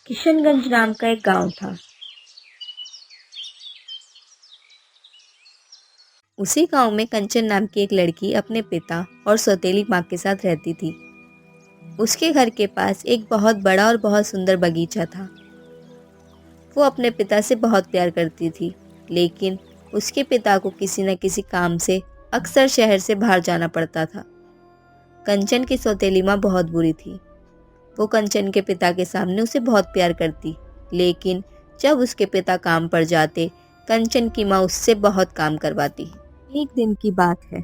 किशनगंज नाम का एक गांव था। उसी गांव में कंचन नाम की एक लड़की अपने पिता और सौतेली माँ के साथ रहती थी। उसके घर के पास एक बहुत बड़ा और बहुत सुंदर बगीचा था। वो अपने पिता से बहुत प्यार करती थी, लेकिन उसके पिता को किसी न किसी काम से अक्सर शहर से बाहर जाना पड़ता था। कंचन की सौतेली माँ बहुत बुरी थी। वो कंचन के पिता के सामने उसे बहुत प्यार करती, लेकिन जब उसके पिता काम पर जाते, कंचन की माँ उससे बहुत काम करवाती। एक दिन की बात है।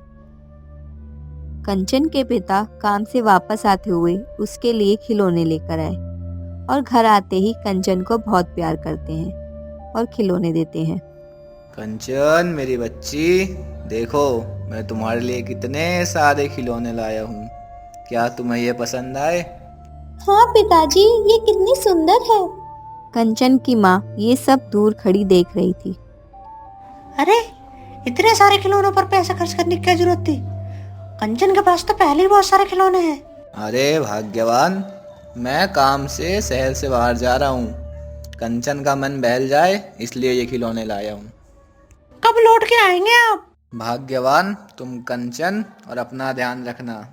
कंचन के पिता काम से वापस आते हुए उसके लिए खिलौने लेकर आए और घर आते ही कंचन को बहुत प्यार करते हैं और खिलौने देते हैं। कंचन मेरी बच्ची, देखो मैं तुम्हारे लिए कितने सारे खिलौने लाया हूँ। क्या तुम्हें ये पसंद आए? हाँ पिताजी, ये कितनी सुंदर है। कंचन की माँ ये सब दूर खड़ी देख रही थी। अरे, इतने सारे खिलौनों पर पैसा खर्च करने की क्या जरूरत थी? कंचन के पास तो पहले ही बहुत सारे खिलौने हैं। अरे भाग्यवान, मैं काम से शहर से बाहर जा रहा हूँ। कंचन का मन बहल जाए इसलिए ये खिलौने लाया हूँ। कब लौट के आएंगे आप? भाग्यवान तुम कंचन, और अपना ध्यान रखना।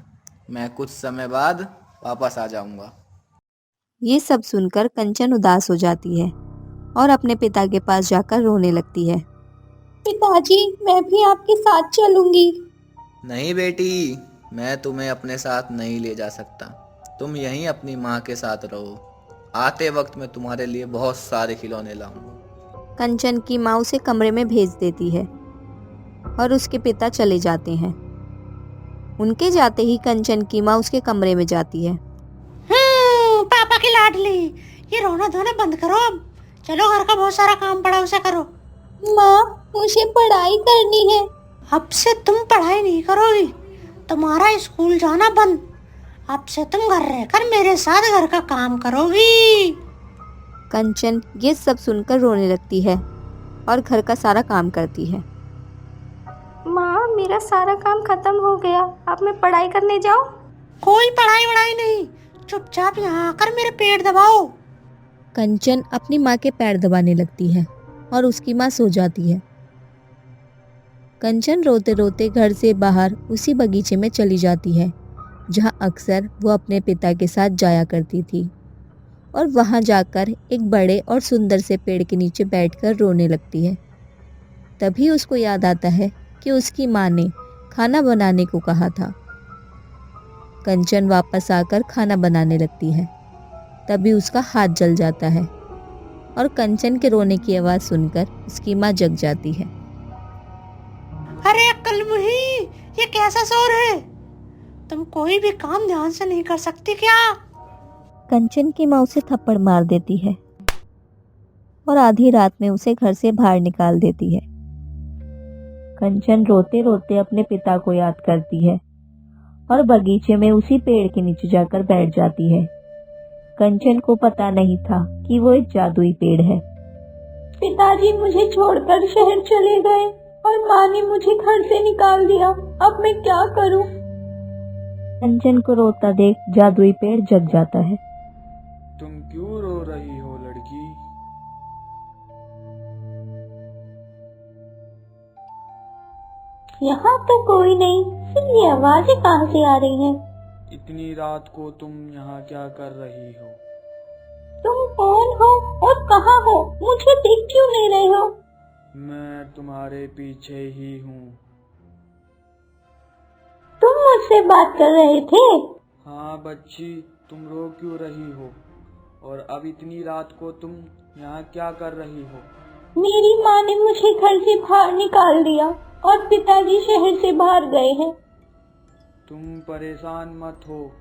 मैं कुछ समय बाद वापस आ जाऊंगा। ये सब सुनकर कंचन उदास हो जाती है और अपने पिता के पास जाकर रोने लगती है। पिताजी, मैं भी आपके साथ चलूंगी। नहीं बेटी, मैं तुम्हें अपने साथ नहीं ले जा सकता। तुम यहीं अपनी माँ के साथ रहो। आते वक्त मैं तुम्हारे लिए बहुत सारे खिलौने लाऊंगा। कंचन की माँ उसे कमरे में भेज देती है और उसके पिता चले जाते हैं। उनके जाते ही कंचन की माँ उसके कमरे में जाती है। पापा की लाडली, ये रोना धोना बंद करो अब। चलो, घर का बहुत सारा काम पड़ा, उसे करो। माँ, मुझे पढ़ाई करनी है। अब से तुम पढ़ाई नहीं करोगी, तुम्हारा स्कूल जाना बंद। अब से तुम घर रहकर मेरे साथ घर का काम करोगी। कंचन ये सब सुनकर रोने लगती है और घर का सारा काम करती है। माँ, मेरा सारा काम खत्म हो गया, अब मैं पढ़ाई करने जाऊँ? कोई पढ़ाई वढ़ाई नहीं, चुपचाप यहाँ आकर मेरे पेट दबाओ। कंचन अपनी माँ के पैर दबाने लगती है और उसकी माँ सो जाती है। कंचन रोते रोते घर से बाहर उसी बगीचे में चली जाती है जहाँ अक्सर वो अपने पिता के साथ जाया करती थी, और वहाँ जाकर एक बड़े और सुंदर से पेड़ के नीचे बैठकर रोने लगती है। तभी उसको याद आता है कि उसकी माँ ने खाना बनाने को कहा था। कंचन वापस आकर खाना बनाने लगती है। तभी उसका हाथ जल जाता है और कंचन के रोने की आवाज़ सुनकर उसकी माँ जग जाती है। अरे अक्ल मुही, ये कैसा शोर है? तुम कोई भी काम ध्यान से नहीं कर सकती क्या? कंचन की माँ उसे थप्पड़ मार देती है और आधी रात में उसे घर से बाहर निकाल देती है। कंचन रोते रोते अपने पिता को याद करती है और बगीचे में उसी पेड़ के नीचे जाकर बैठ जाती है। कंचन को पता नहीं था कि वो एक जादुई पेड़ है। पिताजी मुझे छोड़कर शहर चले गए और माँ ने मुझे घर से निकाल दिया। अब मैं क्या करूँ? कंचन को रोता देख जादुई पेड़ जग जाता है। तुम क्यों रो रही हो लड़की? यहाँ तो कोई नहीं, फिर ये आवाजें कहाँ से आ रही हैं? इतनी रात को तुम यहाँ क्या कर रही हो? तुम कौन हो और कहाँ हो? मुझे देख क्यों नहीं रहे हो? मैं तुम्हारे पीछे ही हूँ। तुम मुझसे बात कर रहे थे? हाँ बच्ची, तुम रो क्यों रही हो? और अब इतनी रात को तुम यहाँ क्या कर रही हो? मेरी माँ ने मुझे घर से बाहर निकाल दिया और पिताजी शहर से बाहर गए हैं। तुम परेशान मत हो,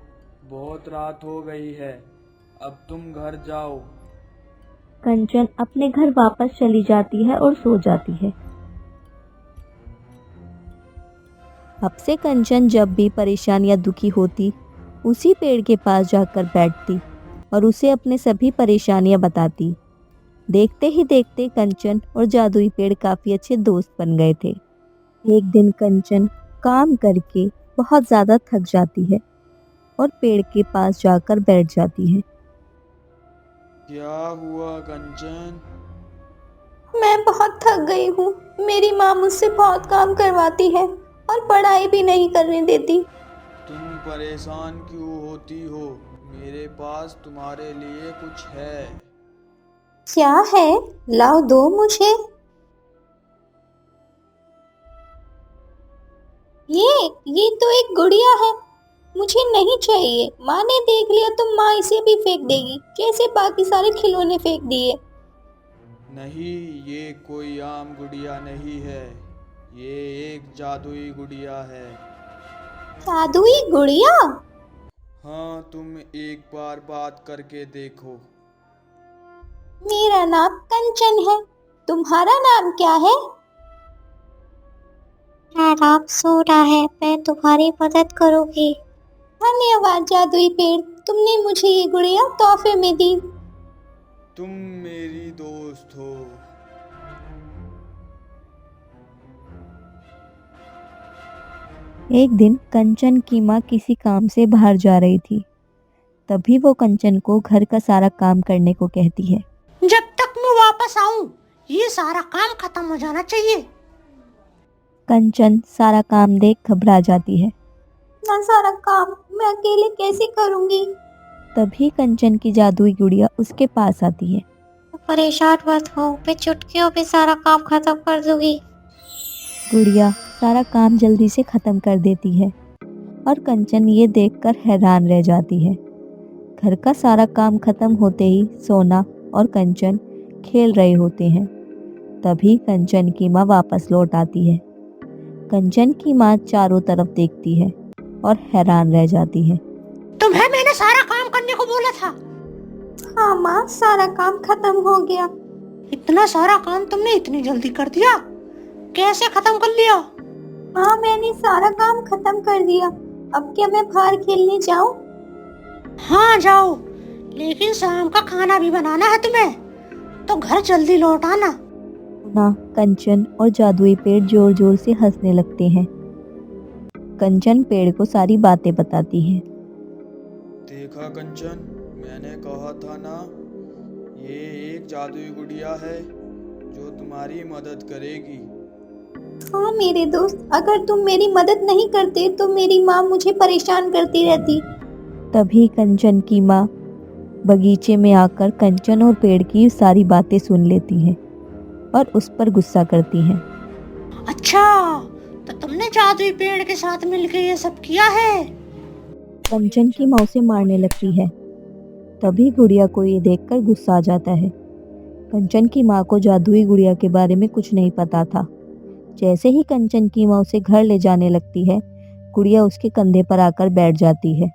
बहुत रात हो गई है, अब तुम घर जाओ। कंचन अपने घर वापस चली जाती है और सो जाती है। अब से कंचन जब भी परेशान या दुखी होती, उसी पेड़ के पास जाकर बैठती और उसे अपने सभी परेशानियां बताती। देखते ही देखते कंचन और जादुई पेड़ काफ़ी अच्छे दोस्त बन गए थे। एक दिन कंचन काम करके बहुत ज़्यादा थक जाती है और पेड़ के पास जाकर बैठ जाती है। क्या हुआ कंचन? मैं बहुत थक गई हूँ। मेरी माँ मुझसे बहुत काम करवाती है और पढ़ाई भी नहीं करने देती। तुम परेशान क्यों होती हो? मेरे पास तुम्हारे लिए कुछ है। क्या है? लाओ, दो मुझे। ये तो एक गुड़िया है। मुझे नहीं चाहिए। माँ ने देख लिया तो माँ इसे भी फेंक देगी, जैसे बाकी सारे खिलौने फेंक दिए। नहीं, ये कोई आम गुड़िया नहीं है। ये एक जादुई गुड़िया है। जादुई गुड़िया? हाँ, तुम एक बार बात करके देखो। मेरा नाम कंचन है। तुम्हारा नाम क्या है? मेरा नाम सोना है, मैं तुम्हारी मदद करूंगी। धन्यवाद जादुई पेड़, तुमने मुझे ये गुड़िया तोहफे में दी। तुम मेरी दोस्त हो। एक दिन कंचन की माँ किसी काम से बाहर जा रही थी। तभी वो कंचन को घर का सारा काम करने को कहती है। जब तक मैं वापस आऊं, ये सारा काम खत्म हो जाना चाहिए। कंचन सारा काम देख घबरा जाती है। इतना सारा काम मैं अकेले कैसे करूंगी? तभी कंचन की जादुई गुड़िया उसके पास आती है। परेशान मत हो, मैं चुटकियों में सारा काम खत्म कर दूंगी। गुड़िया सारा काम जल्दी से खत्म कर देती है और कंचन ये देखकर हैरान रह जाती है। घर का सारा काम खत्म होते ही सोना और कंचन खेल रहे होते हैं। तभी कंचन की माँ वापस लौट आती है। कंचन की माँ चारों तरफ देखती है और हैरान रह जाती है। तुम्हें मैंने सारा काम करने को बोला था। हाँ माँ, सारा काम खत्म हो गया। इतना सारा काम तुमने इतनी जल्दी कर दिया? कैसे खत्म कर लिया? हाँ, मैंने सारा काम खत्म कर दिया। अब क्या मैं बाहर खेलने जाऊं? हाँ जाओ, लेकिन शाम का खाना भी बनाना है तुम्हें, तो घर जल्दी लौट आना। सोना, कंचन और जादुई पेड़ जोर जोर से हंसने लगते हैं। कंचन पेड़ को सारी बातें बताती है। देखा कंचन, मैंने कहा था ना, ये एक जादुई गुड़िया है जो तुम्हारी मदद करेगी। हाँ मेरे दोस्त, अगर तुम मेरी मदद नहीं करते तो मेरी माँ मुझे परेशान करती रहती। तभी कंचन की माँ बगीचे में आकर कंचन और पेड़ की सारी बातें सुन लेती हैं और उस पर गुस्सा करती हैं। अच्छा, तो तुमने जादुई पेड़ के साथ मिलकर ये सब किया है? कंचन की माँ उसे मारने लगती है। तभी गुड़िया को ये देखकर गुस्सा आ जाता है। कंचन की माँ को जादुई गुड़िया के बारे में कुछ नहीं पता था। जैसे ही कंचन की माँ उसे घर ले जाने लगती है, गुड़िया उसके कंधे पर आकर बैठ जाती है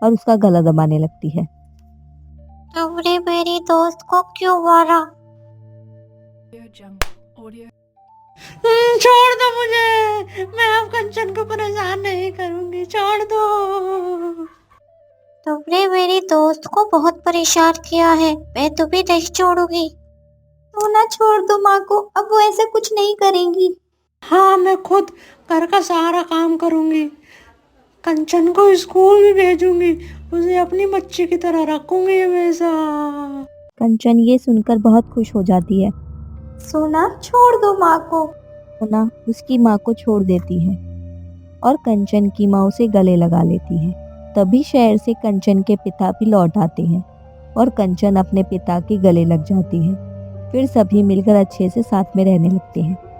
और उसका गला दबाने लगती है। तुमने मेरी दोस्त को क्यों मारा? छोड़ दो मुझे, मैं अब कंचन को परेशान नहीं करूंगी, छोड़ दो। तुमने मेरी दोस्त को बहुत परेशान किया है, मैं तुम्हें नहीं छोड़ूंगी। तो ना छोड़ दो माँ को, अब वो ऐसा कुछ नहीं करेंगी। हाँ, मैं खुद घर का सारा काम करूंगी, कंचन को स्कूल भी भेजूंगी, उसे अपनी बच्ची की तरह रखूंगी हमेशा। कंचन ये सुनकर बहुत खुश हो जाती है। सोना, छोड़ दो माँ को। सोना उसकी माँ को छोड़ देती है और कंचन की माँ उसे गले लगा लेती है। तभी शहर से कंचन के पिता भी लौट आते हैं और कंचन अपने पिता के गले लग जाती है। फिर सभी मिलकर अच्छे से साथ में रहने लगते हैं।